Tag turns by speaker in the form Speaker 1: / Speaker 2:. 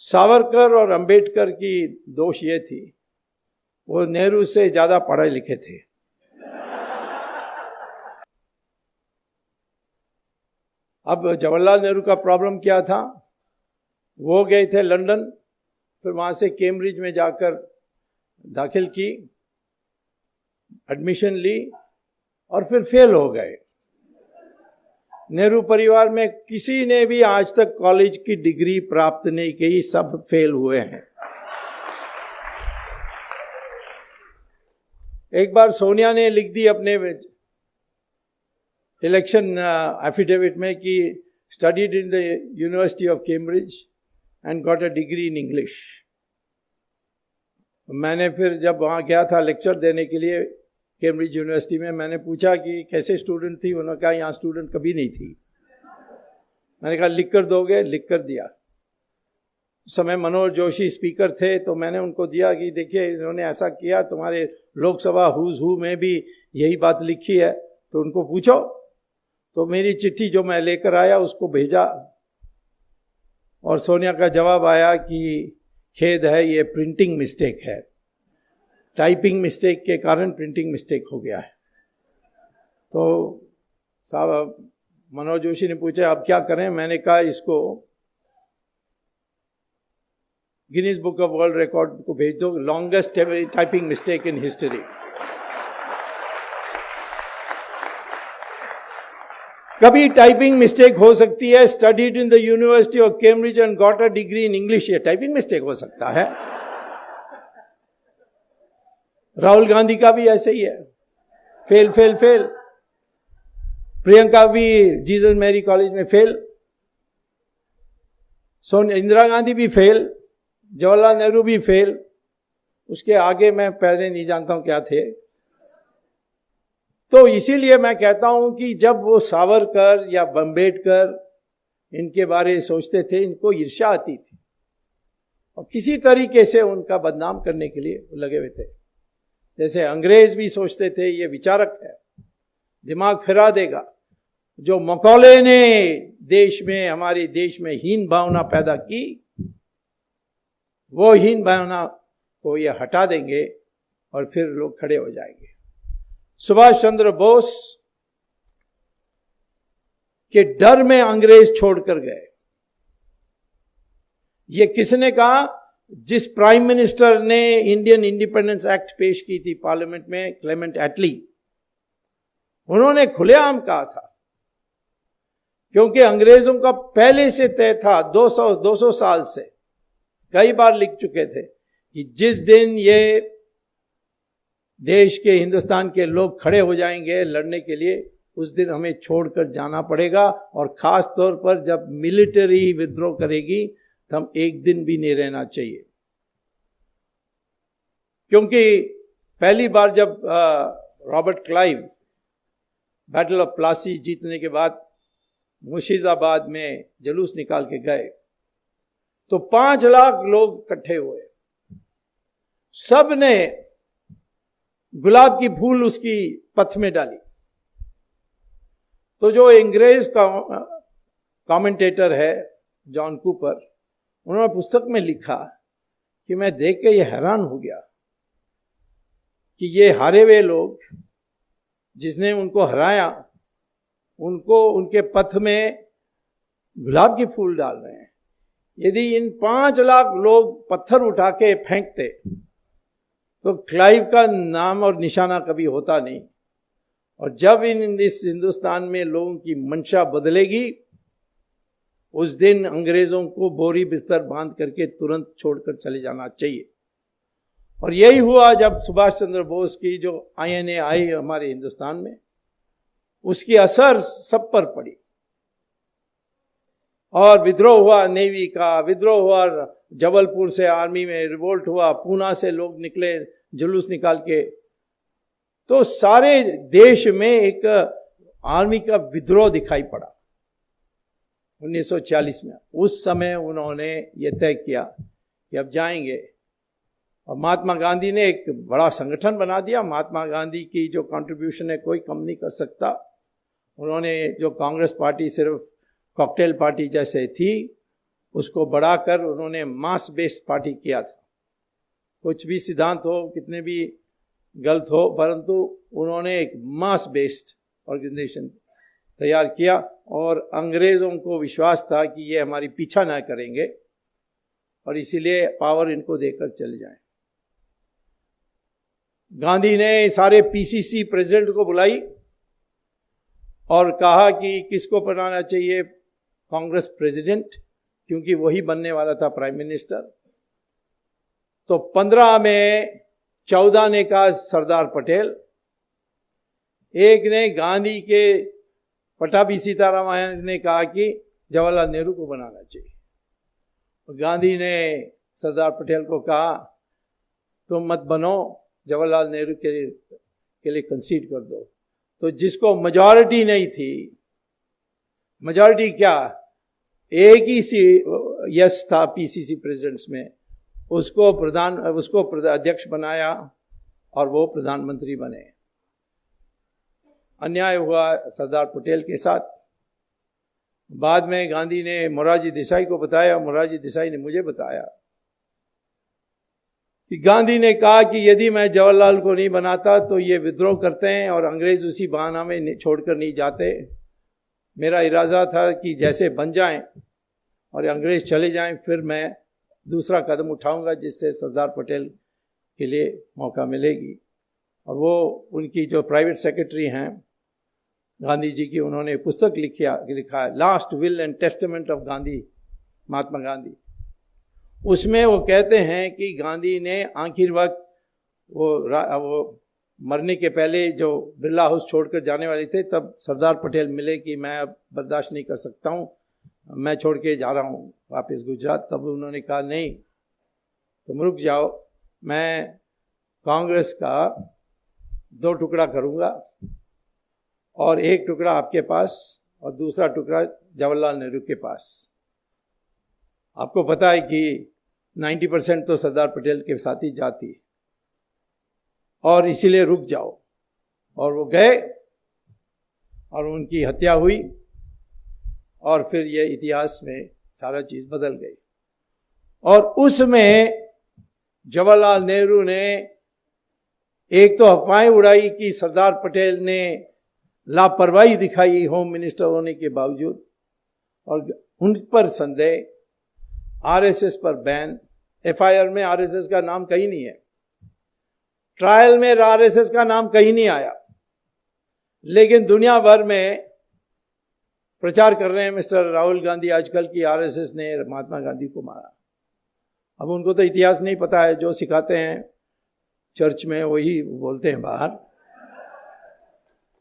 Speaker 1: सावरकर और अंबेडकर की दोष ये थी, वो नेहरू से ज्यादा पढ़े लिखे थे। अब जवाहरलाल नेहरू का प्रॉब्लम क्या था, वो गए थे लंदन, फिर वहां से कैम्ब्रिज में जाकर दाखिल की, एडमिशन ली और फिर फेल हो गए। नेहरू परिवार में किसी ने भी आज तक कॉलेज की डिग्री प्राप्त नहीं की, सब फेल हुए हैं। एक बार सोनिया ने लिख दी अपने इलेक्शन एफिडेविट में कि studied in the university of Cambridge and got a degree in English. मैंने फिर जब वहाँ गया था लेक्चर देने के लिए कैम्ब्रिज यूनिवर्सिटी में, मैंने पूछा कि कैसे स्टूडेंट थी, उन्होंने कहा यहाँ स्टूडेंट कभी नहीं थी। मैंने कहा लिख कर दोगे, लिख कर दिया। उस समय मनोहर जोशी स्पीकर थे, तो मैंने उनको दिया कि देखिए इन्होंने ऐसा किया, तुम्हारे लोकसभा हुज हू में भी यही बात लिखी है, तो उनको पूछो। तो मेरी चिट्ठी जो मैं लेकर आया उसको भेजा और सोनिया का जवाब आया कि खेद है, ये प्रिंटिंग मिस्टेक है, टाइपिंग मिस्टेक के कारण प्रिंटिंग मिस्टेक हो गया है। तो साहब मनोहर जोशी ने पूछा अब क्या करें, मैंने कहा इसको Guinness book of world record को भेज दो, longest typing mistake in history. कभी टाइपिंग मिस्टेक हो सकती है, studied in the university of Cambridge and got a degree in English, ये टाइपिंग मिस्टेक हो सकता है। राहुल गांधी का भी ऐसे ही है, फेल फेल फेल। प्रियंका भी जीसस मैरी कॉलेज में फेल, इंदिरा गांधी भी फेल, जवाहरलाल नेहरू भी फेल, उसके आगे मैं पहले नहीं जानता हूं क्या थे। तो इसीलिए मैं कहता हूं कि जब वो सावरकर या अंबेडकर इनके बारे में सोचते थे, इनको ईर्ष्या आती थी और किसी तरीके से उनका बदनाम करने के लिए लगे हुए थे। जैसे अंग्रेज भी सोचते थे ये विचारक है, दिमाग फिरा देगा। जो मकौले ने देश में, हमारे देश में हीन भावना पैदा की, वो हीन भावना को ये हटा देंगे और फिर लोग खड़े हो जाएंगे। सुभाष चंद्र बोस के डर में अंग्रेज छोड़कर गए। ये किसने कहा? जिस प्राइम मिनिस्टर ने इंडियन इंडिपेंडेंस एक्ट पेश की थी पार्लियामेंट में, क्लेमेंट एटली, उन्होंने खुलेआम कहा था, क्योंकि अंग्रेजों का पहले से तय था, 200 साल से कई बार लिख चुके थे कि जिस दिन ये देश के, हिंदुस्तान के लोग खड़े हो जाएंगे लड़ने के लिए, उस दिन हमें छोड़कर जाना पड़ेगा। और खास तौर पर जब मिलिट्री विद्रोह करेगी तो हम एक दिन भी नहीं रहना चाहिए। क्योंकि पहली बार जब Robert Clive battle of Plassey जीतने के बाद मुर्शिदाबाद में जुलूस निकाल के गए, तो 5 लाख लोग इकट्ठे हुए, सब ने गुलाब की फूल उसकी पथ में डाली। तो जो अंग्रेज का कमेंटेटर है जॉन कूपर, उन्होंने पुस्तक में लिखा कि मैं देख के ये हैरान हो गया कि ये हारे हुए लोग, जिसने उनको हराया, उनको उनके पथ में गुलाब के फूल डाल रहे हैं। यदि इन 5 लाख लोग पत्थर उठा के फेंकते तो क्लाइव का नाम और निशाना कभी होता नहीं। और जब इस हिंदुस्तान में लोगों की मंशा बदलेगी, उस दिन अंग्रेजों को बोरी बिस्तर बांध करके तुरंत छोड़कर चले जाना चाहिए। और यही हुआ जब सुभाष चंद्र बोस की जो INA आई हमारे हिंदुस्तान में, उसकी असर सब पर पड़ी और विद्रोह हुआ, नेवी का विद्रोह हुआ, जबलपुर से आर्मी में रिवोल्ट हुआ, पूना से लोग निकले जुलूस निकाल के, तो सारे देश में एक आर्मी का विद्रोह दिखाई पड़ा 1940 में। उस समय उन्होंने ये तय किया कि अब जाएंगे, और महात्मा गांधी ने एक बड़ा संगठन बना दिया। महात्मा गांधी की जो कंट्रीब्यूशन है कोई कम नहीं कर सकता। उन्होंने जो कांग्रेस पार्टी सिर्फ कॉकटेल पार्टी जैसे थी, उसको बढ़ाकर उन्होंने मास बेस्ड पार्टी किया था। कुछ भी सिद्धांत हो, कितने भी गलत हो, परंतु उन्होंने एक मास बेस्ड ऑर्गेनाइजेशन तैयार किया और अंग्रेजों को विश्वास था कि ये हमारी पीछा ना करेंगे और इसीलिए पावर इनको देकर चले जाएं। गांधी ने सारे पीसीसी प्रेसिडेंट को बुलाई और कहा कि किसको बनाना चाहिए कांग्रेस प्रेसिडेंट, क्योंकि वही बनने वाला था प्राइम मिनिस्टर। तो 15 में 14 ने कहा सरदार पटेल, एक ने गांधी के पटाभी सीतारामन ने कहा कि जवाहरलाल नेहरू को बनाना चाहिए। और गांधी ने सरदार पटेल को कहा तुम मत बनो, जवाहरलाल नेहरू के लिए कंसीड कर दो। तो जिसको मेजॉरिटी नहीं थी, मेजॉरिटी क्या, एक ही यस था पीसीसी प्रेसिडेंट्स में, उसको अध्यक्ष बनाया और वो प्रधानमंत्री बने। अन्याय हुआ सरदार पटेल के साथ। बाद में गांधी ने मोरारजी देसाई को बताया, मोरारजी देसाई ने मुझे बताया कि गांधी ने कहा कि यदि मैं जवाहरलाल को नहीं बनाता तो ये विद्रोह करते हैं और अंग्रेज उसी बहाना में छोड़कर नहीं जाते। मेरा इरादा था कि जैसे बन जाएं और अंग्रेज चले जाएं, फिर मैं दूसरा कदम उठाऊंगा जिससे सरदार पटेल के लिए मौका मिलेगी। और वो उनकी जो प्राइवेट सेक्रेटरी हैं गांधी जी की, उन्होंने पुस्तक लिखा है last will and testament of Gandhi, Mahatma Gandhi. उसमें वो कहते हैं कि गांधी ने आखिर वक्त वो मरने के पहले जो बिरला हाउस छोड़कर जाने वाले थे, तब सरदार पटेल मिले कि मैं अब बर्दाश्त नहीं कर सकता हूँ, मैं छोड़ के जा रहा हूँ वापस गुजरात। तब उन्होंने कहा नहीं, तुम रुक जाओ, मैं कांग्रेस का 2 टुकड़ा करूँगा और एक टुकड़ा आपके पास और दूसरा टुकड़ा जवाहरलाल नेहरू के पास। आपको पता है कि 90% तो सरदार पटेल के साथ ही जाती, और इसीलिए रुक जाओ। और वो गए और उनकी हत्या हुई और फिर ये इतिहास में सारा चीज बदल गई। और उसमें जवाहरलाल नेहरू ने एक तो अफवाहें उड़ाई कि सरदार पटेल ने लापरवाही दिखाई होम मिनिस्टर होने के बावजूद, और उन पर संदेह, आरएसएस पर बैन। एफआईआर में आरएसएस का नाम कहीं नहीं है, ट्रायल में आरएसएस का नाम कहीं नहीं आया, लेकिन दुनिया भर में प्रचार कर रहे हैं मिस्टर राहुल गांधी आजकल की आरएसएस ने महात्मा गांधी को मारा। अब उनको तो इतिहास नहीं पता है, जो सिखाते हैं चर्च में वही बोलते हैं बाहर।